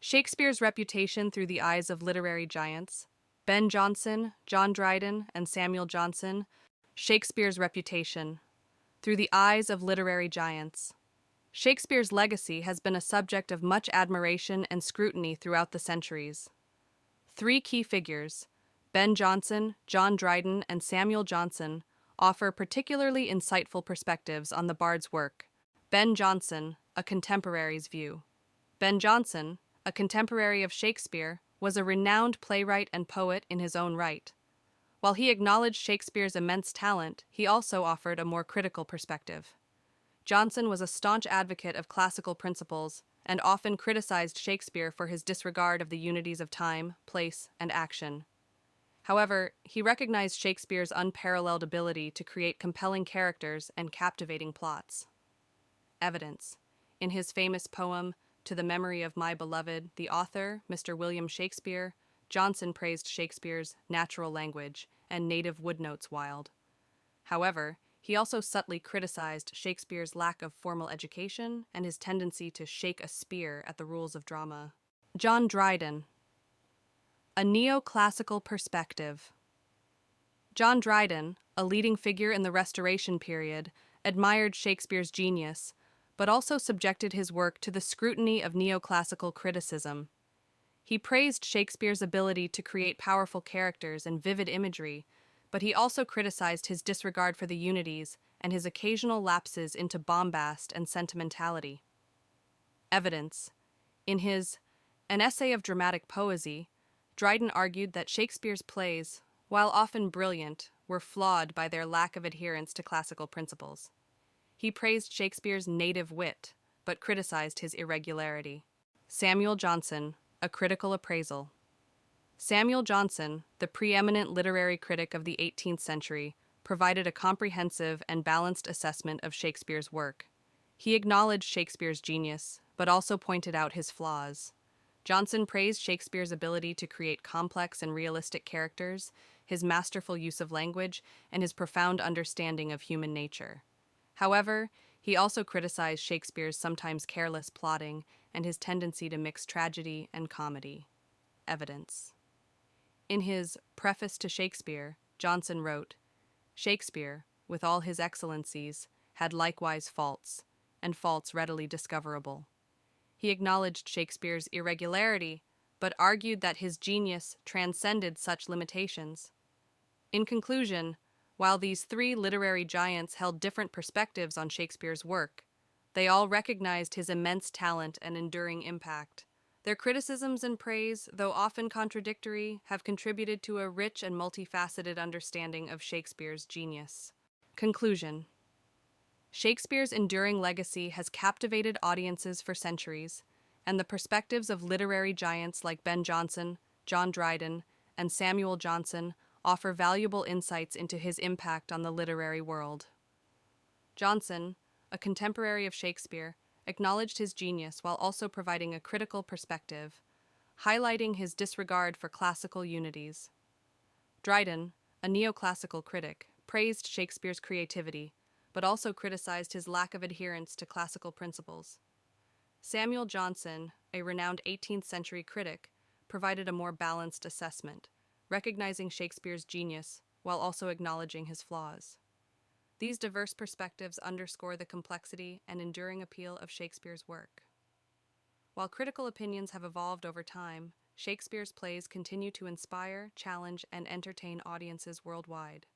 Shakespeare's reputation through the eyes of literary giants. Ben Jonson, John Dryden, and Samuel Johnson. Shakespeare's reputation through the eyes of literary giants. Shakespeare's legacy has been a subject of much admiration and scrutiny throughout the centuries. Three key figures, Ben Jonson, John Dryden, and Samuel Johnson, offer particularly insightful perspectives on the bard's work. Ben Jonson, a contemporary's view. Ben Jonson, a contemporary of Shakespeare, was a renowned playwright and poet in his own right. While he acknowledged Shakespeare's immense talent, he also offered a more critical perspective. Jonson was a staunch advocate of classical principles and often criticized Shakespeare for his disregard of the unities of time, place, and action. However, he recognized Shakespeare's unparalleled ability to create compelling characters and captivating plots. Evidence. In his famous poem, To the Memory of My Beloved, the author, Mr. William Shakespeare, Jonson praised Shakespeare's natural language and native woodnotes wild. However, he also subtly criticized Shakespeare's lack of formal education and his tendency to shake a spear at the rules of drama. John Dryden. A Neoclassical Perspective. John Dryden, a leading figure in the Restoration period, admired Shakespeare's genius, but also subjected his work to the scrutiny of neoclassical criticism. He praised Shakespeare's ability to create powerful characters and vivid imagery, but he also criticized his disregard for the unities and his occasional lapses into bombast and sentimentality. Evidence. In his An Essay of Dramatic Poesy, Dryden argued that Shakespeare's plays, while often brilliant, were flawed by their lack of adherence to classical principles. He praised Shakespeare's native wit, but criticized his irregularity. Samuel Johnson, A Critical Appraisal. Samuel Johnson, the preeminent literary critic of the 18th century, provided a comprehensive and balanced assessment of Shakespeare's work. He acknowledged Shakespeare's genius, but also pointed out his flaws. Jonson praised Shakespeare's ability to create complex and realistic characters, his masterful use of language, and his profound understanding of human nature. However, he also criticized Shakespeare's sometimes careless plotting and his tendency to mix tragedy and comedy. Evidence. In his Preface to Shakespeare, Jonson wrote, "Shakespeare, with all his excellencies, had likewise faults, and faults readily discoverable." He acknowledged Shakespeare's irregularity, but argued that his genius transcended such limitations. In conclusion, while these three literary giants held different perspectives on Shakespeare's work, they all recognized his immense talent and enduring impact. Their criticisms and praise, though often contradictory, have contributed to a rich and multifaceted understanding of Shakespeare's genius. Conclusion. Shakespeare's enduring legacy has captivated audiences for centuries, and the perspectives of literary giants like Ben Jonson, John Dryden, and Samuel Johnson offer valuable insights into his impact on the literary world. Jonson, a contemporary of Shakespeare, acknowledged his genius while also providing a critical perspective, highlighting his disregard for classical unities. Dryden, a neoclassical critic, praised Shakespeare's creativity, but also criticized his lack of adherence to classical principles. Samuel Johnson, a renowned 18th century critic, provided a more balanced assessment, recognizing Shakespeare's genius while also acknowledging his flaws. These diverse perspectives underscore the complexity and enduring appeal of Shakespeare's work. While critical opinions have evolved over time, Shakespeare's plays continue to inspire, challenge, and entertain audiences worldwide.